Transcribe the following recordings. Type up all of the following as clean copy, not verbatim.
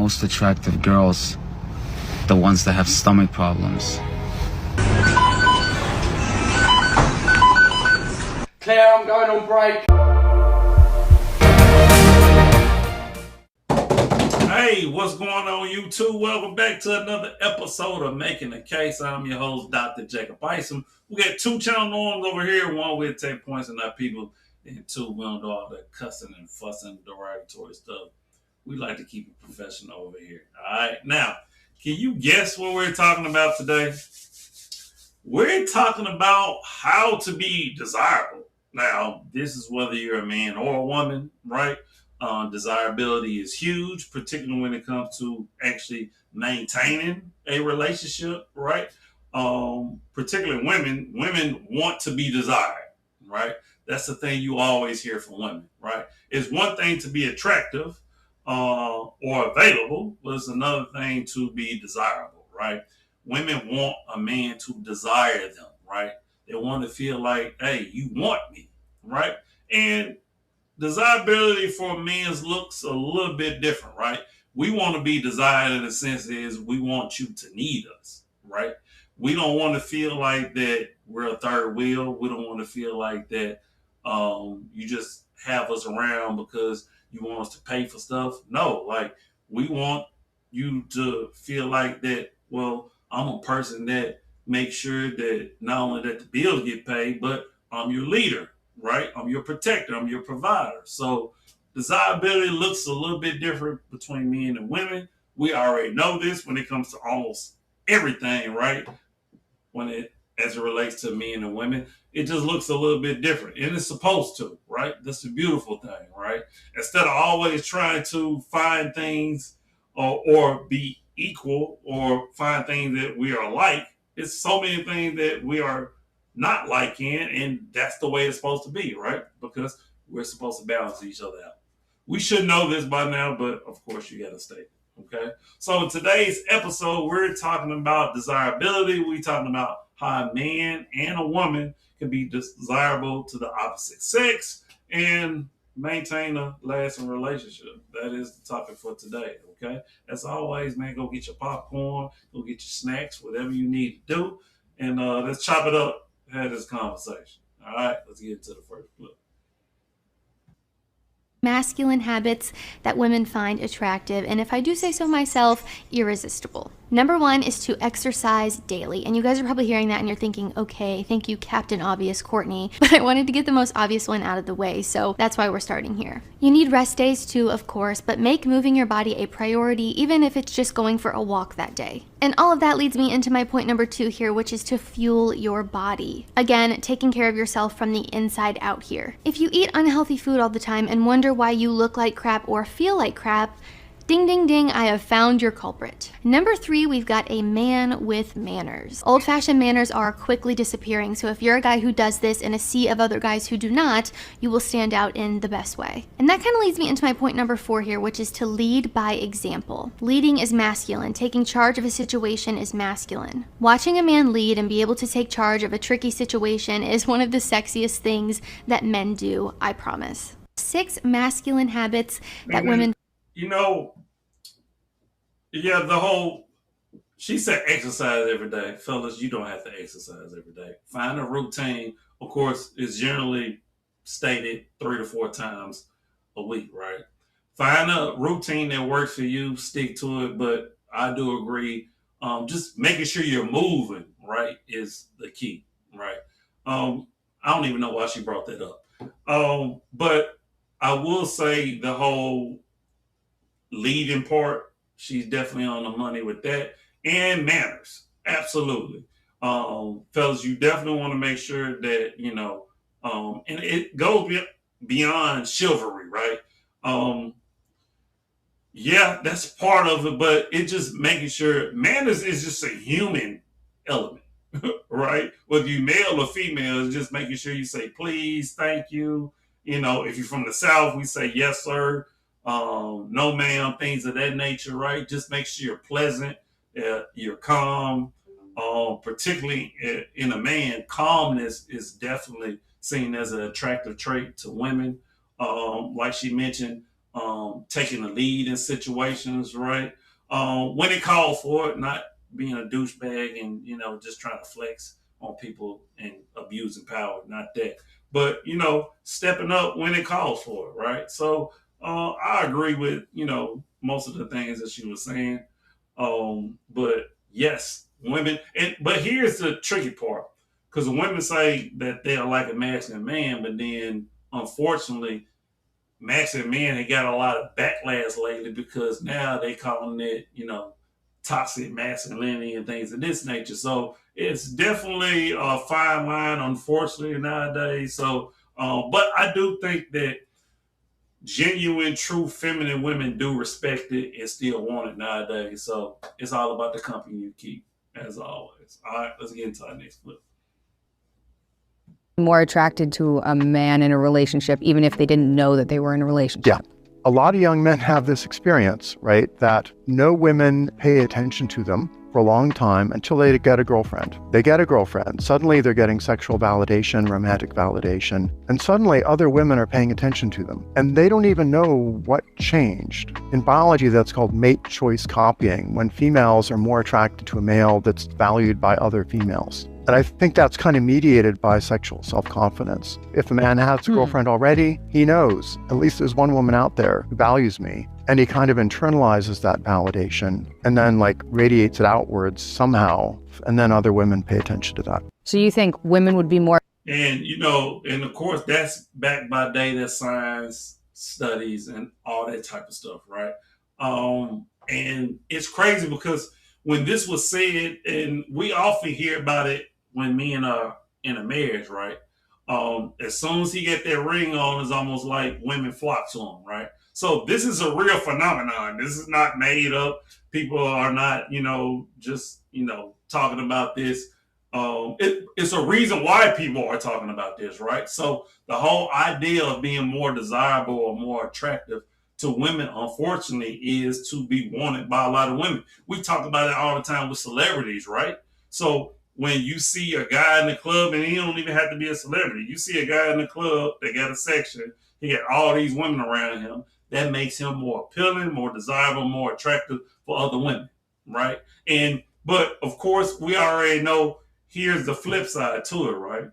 most attractive girls the ones that have stomach problems. Claire, I'm going on break. Hey, what's going on, YouTube? Welcome back to another episode of Making a Case. I'm your host, Dr. Jacob Isom. We got two channel norms over here. One, we'll take points in our people. And two, we don't do all that cussing and fussing, derogatory stuff. We like to keep it professional over here. All right. Now, can you guess what we're talking about today? We're talking about how to be desirable. Now, this is whether you're a man or a woman, right? Desirability is huge, particularly when it comes to actually maintaining a relationship, right? Particularly women. Women want to be desired, right? That's the thing you always hear from women, right? It's one thing to be attractive or available, but it's another thing to be desirable, right? Women want a man to desire them, right? They want to feel like, hey, you want me, right? And desirability for men's looks a little bit different, right? We want to be desired in the sense is we want you to need us, right? We don't want to feel like that we're a third wheel. We don't want to feel like that you just have us around because you want us to pay for stuff. No, like we want you to feel like that, well, I'm a person that makes sure that not only that the bills get paid, but I'm your leader, right? I'm your protector. I'm your provider. So desirability looks a little bit different between men and women. We already know this when it comes to almost everything, right? As it relates to men and women, it just looks a little bit different, and it's supposed to, right? That's the beautiful thing, right? Instead of always trying to find things or be equal or find things that we are like, it's so many things that we are not liking, and that's the way it's supposed to be, right? Because we're supposed to balance each other out. We should know this by now, but of course you got to stay. Okay. So in today's episode, we're talking about desirability. We're talking about how a man and a woman can be desirable to the opposite sex and maintain a lasting relationship. That is the topic for today. Okay. As always, man, go get your popcorn, go get your snacks, whatever you need to do. And let's chop it up, have this conversation. All right, let's get into the first clip. Masculine habits that women find attractive, and if I do say so myself, irresistible. Number one is to exercise daily. And you guys are probably hearing that and you're thinking, okay, thank you, Captain Obvious Courtney. But I wanted to get the most obvious one out of the way, so that's why we're starting here. You need rest days too, of course, but make moving your body a priority, even if it's just going for a walk that day. And all of that leads me into my point number two here, which is to fuel your body. Again, taking care of yourself from the inside out here. If you eat unhealthy food all the time and wonder why you look like crap or feel like crap, ding, ding, ding, I have found your culprit. Number three, we've got a man with manners. Old-fashioned manners are quickly disappearing, so if you're a guy who does this in a sea of other guys who do not, you will stand out in the best way. And that kind of leads me into my point number four here, which is to lead by example. Leading is masculine. Taking charge of a situation is masculine. Watching a man lead and be able to take charge of a tricky situation is one of the sexiest things that men do, I promise. 6 masculine habits that women... You know, yeah, she said exercise every day. Fellas, you don't have to exercise every day. Find a routine. Of course, it's generally stated 3 to 4 times a week, right? Find a routine that works for you, stick to it. But I do agree, just making sure you're moving, right, is the key, right? I don't even know why she brought that up. But I will say the whole leading part, she's definitely on the money with that. And manners, absolutely. Fellas, you definitely want to make sure that, you know, and it goes beyond chivalry, right? Yeah, that's part of it, but it just making sure manners is just a human element, right? Whether you male or female, is just making sure you say please, thank you. You know, if you're from the South, we say yes, sir. No ma'am, things of that nature, right? Just make sure you're pleasant, you're calm. Particularly in a man, calmness is definitely seen as an attractive trait to women. Like she mentioned, taking the lead in situations, right? When it called for it, not being a douchebag and, just trying to flex on people and abusing power, not that. But, stepping up when it calls for it, right? So I agree with, most of the things that she was saying. But yes, women, but here's the tricky part. Because women say that they are like a masculine man, but then unfortunately, masculine men have got a lot of backlash lately because now they calling it, toxic masculinity and things of this nature. So it's definitely a fine line, unfortunately, nowadays. So, but I do think that genuine, true feminine women do respect it and still want it nowadays. So it's all about the company you keep, as always. All right, let's get into our next clip. More attracted to a man in a relationship, even if they didn't know that they were in a relationship. Yeah. A lot of young men have this experience, right? That no women pay attention to them for a long time until they get a girlfriend. They get a girlfriend. Suddenly they're getting sexual validation, romantic validation, and suddenly other women are paying attention to them. And they don't even know what changed. In biology, that's called mate choice copying, when females are more attracted to a male that's valued by other females. And I think that's kind of mediated by sexual self-confidence. If a man has a girlfriend already, he knows, at least there's one woman out there who values me. And he kind of internalizes that validation and then radiates it outwards somehow. And then other women pay attention to that. So you think women would be more... And, and of course, that's backed by data, science, studies, and all that type of stuff, right? And it's crazy because when this was said, and we often hear about it when men are in a marriage, right? As soon as he get that ring on, it's almost like women flock to him, right? So this is a real phenomenon. This is not made up. People are not, just, talking about this. It's a reason why people are talking about this, right? So the whole idea of being more desirable or more attractive to women, unfortunately, is to be wanted by a lot of women. We talk about it all the time with celebrities, right? So when you see a guy in the club, and he don't even have to be a celebrity, you see a guy in the club that got a section, he got all these women around him, that makes him more appealing, more desirable, more attractive for other women, right? But of course, we already know here's the flip side to it, right?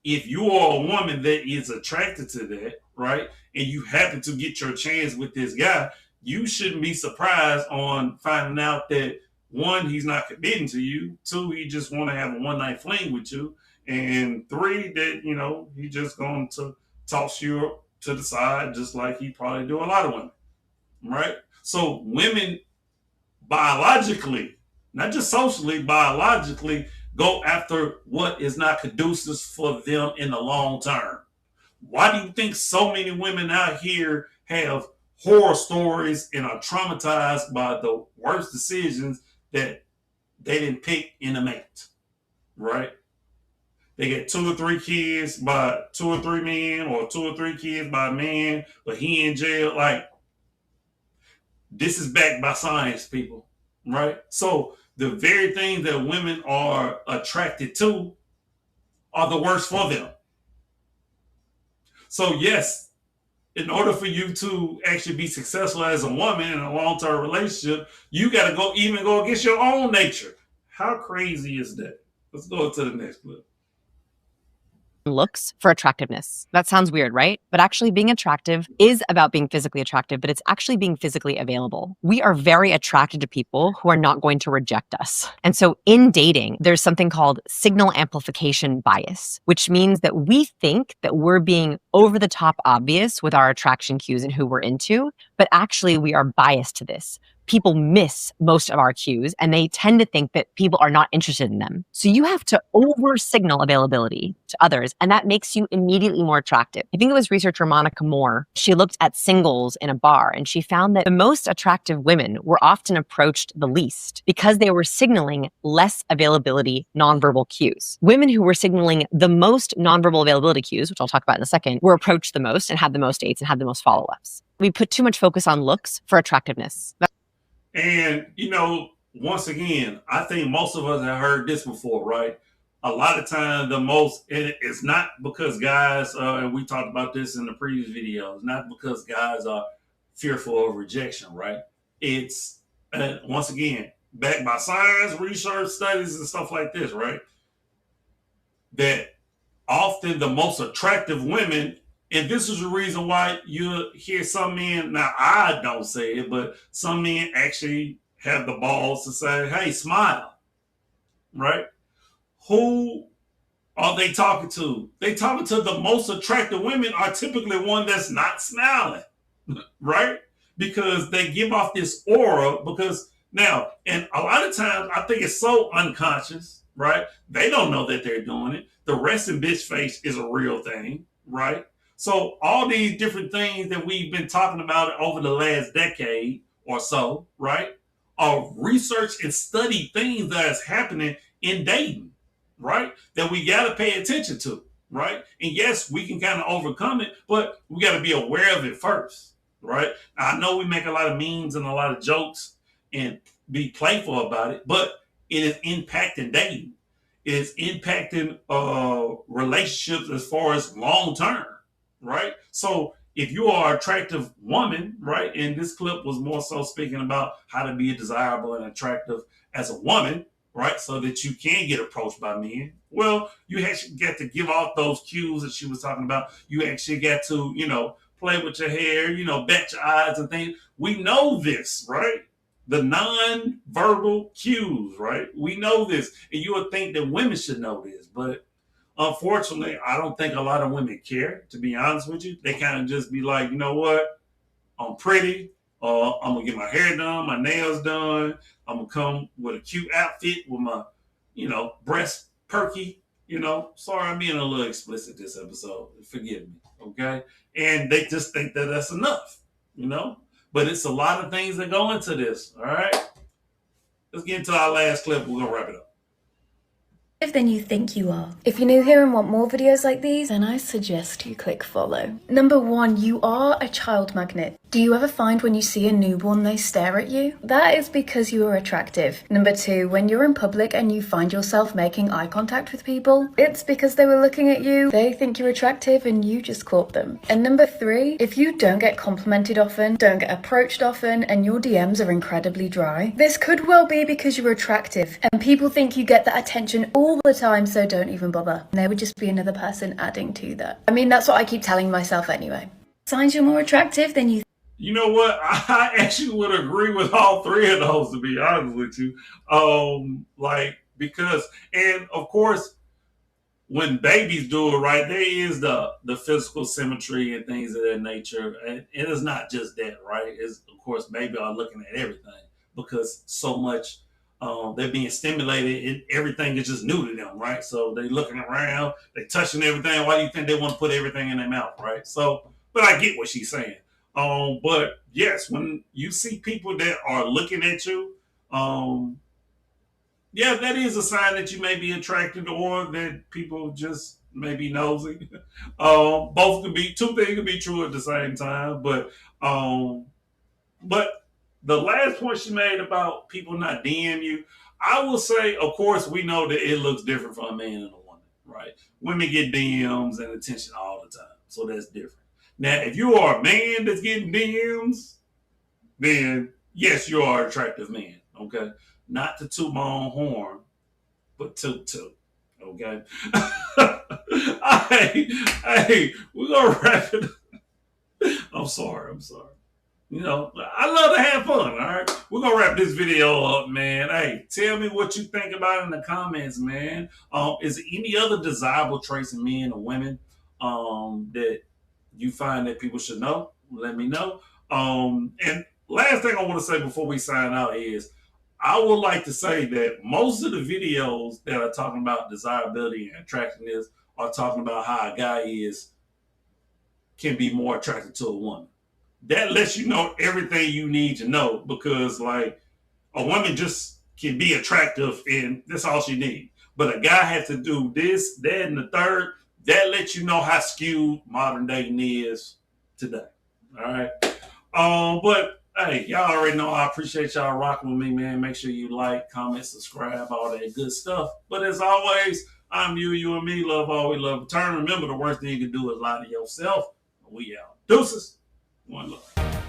If you are a woman that is attracted to that, right, and you happen to get your chance with this guy, you shouldn't be surprised on finding out that, one, he's not committing to you. Two, he just want to have a one-night fling with you. And three, that, he just going to toss you to the side just like he probably do a lot of women, right? So women biologically, not just socially, biologically, go after what is not conducive for them in the long term. Why do you think so many women out here have horror stories and are traumatized by the worst decisions that they didn't pick in a mate, right? They get 2 or 3 kids by 2 or 3 men, or 2 or 3 kids by a man, but he in jail. This is backed by science, people, right? So the very things that women are attracted to are the worst for them. So yes, in order for you to actually be successful as a woman in a long-term relationship, you got to go against your own nature. How crazy is that? Let's go to the next clip. Looks for attractiveness. That sounds weird, right? But actually being attractive is about being physically attractive, but it's actually being physically available. We are very attracted to people who are not going to reject us. And so in dating, there's something called signal amplification bias, which means that we think that we're being over the top obvious with our attraction cues and who we're into, but actually we are biased to this. People miss most of our cues and they tend to think that people are not interested in them. So you have to over signal availability to others, and that makes you immediately more attractive. I think it was researcher Monica Moore. She looked at singles in a bar and she found that the most attractive women were often approached the least because they were signaling less availability nonverbal cues. Women who were signaling the most nonverbal availability cues, which I'll talk about in a second, were approached the most and had the most dates and had the most follow-ups. We put too much focus on looks for attractiveness. And, once again, I think most of us have heard this before, right? a lot of times it's not because guys, and we talked about this in the previous video, it's not because guys are fearful of rejection, right? It's, once again, backed by science, research, studies, and stuff like this, right? That often the most attractive women, and this is the reason why you hear some men, now I don't say it, but some men actually have the balls to say, hey, smile, right? Who are they talking to? They talking to the most attractive women are typically one that's not smiling, right? Because they give off this aura because now, and a lot of times I think it's so unconscious, right? They don't know that they're doing it. The resting bitch face is a real thing, right? So all these different things that we've been talking about over the last decade or so, right, are research and study things that is happening in dating, right? That we got to pay attention to, right? And yes, we can kind of overcome it, but we got to be aware of it first, right? I know we make a lot of memes and a lot of jokes and be playful about it, but it is impacting dating. It is impacting relationships as far as long term, right? So if you are an attractive woman, right, and this clip was more so speaking about how to be desirable and attractive as a woman, right, so that you can get approached by men. Well, you actually get to give off those cues that she was talking about. You actually get to, play with your hair, bat your eyes and things. We know this, right? The non-verbal cues, right? We know this. And you would think that women should know this, but unfortunately, I don't think a lot of women care, to be honest with you. They kind of just be like, you know what? I'm pretty. I'm going to get my hair done, my nails done. I'm going to come with a cute outfit with my, breast perky. Sorry, I'm being a little explicit this episode. Forgive me, okay? And they just think that that's enough, But it's a lot of things that go into this, all right? Let's get into our last clip. We're going to wrap it up. Than you think you are. If you're new here and want more videos like these, then I suggest you click follow. Number 1, you are a child magnet. Do you ever find when you see a newborn they stare at you? That is because you are attractive. Number 2, when you're in public and you find yourself making eye contact with people, it's because they were looking at you, they think you're attractive and you just caught them. And number 3, if you don't get complimented often, don't get approached often, and your DMs are incredibly dry, this could well be because you're attractive and people think you get that attention all the time, so don't even bother. There would just be another person adding to that. I mean, that's what I keep telling myself anyway. Signs you're more attractive than you. You know what? I actually would agree with all 3 of those, to be honest with you. Because, and of course, when babies do it right, there is the physical symmetry and things of that nature. And it is not just that, right? It's, of course, baby are looking at everything because so much they're being stimulated and everything is just new to them, right? So they're looking around, they're touching everything. Why do you think they want to put everything in their mouth, right? So, but I get what she's saying. But yes, when you see people that are looking at you, yeah, that is a sign that you may be attracted or that people just may be nosy. Both could be, 2 things could be true at the same time. But the last point she made about people not DM you, I will say, of course, we know that it looks different for a man and a woman, right? Women get DMs and attention all the time, so that's different. Now, if you are a man that's getting DMs, then yes, you are an attractive man, okay? Not to toot my own horn, but toot, okay? Hey, we're going to wrap it up. I'm sorry. I love to have fun, all right? We're going to wrap this video up, man. Hey, tell me what you think about it in the comments, man. Is there any other desirable traits in men or women that you find that people should know? Let me know. And last thing I want to say before we sign out is I would like to say that most of the videos that are talking about desirability and attractiveness are talking about how a guy can be more attracted to a woman. That lets you know everything you need to know because, like, a woman just can be attractive and that's all she needs. But a guy has to do this, that, and the third. That lets you know how skewed modern dating is today. All right. But hey, y'all already know I appreciate y'all rocking with me, man. Make sure you like, comment, subscribe, all that good stuff. But as always, I'm you and me. Love always, love return. Remember, the worst thing you can do is lie to yourself. We out. Deuces. One love.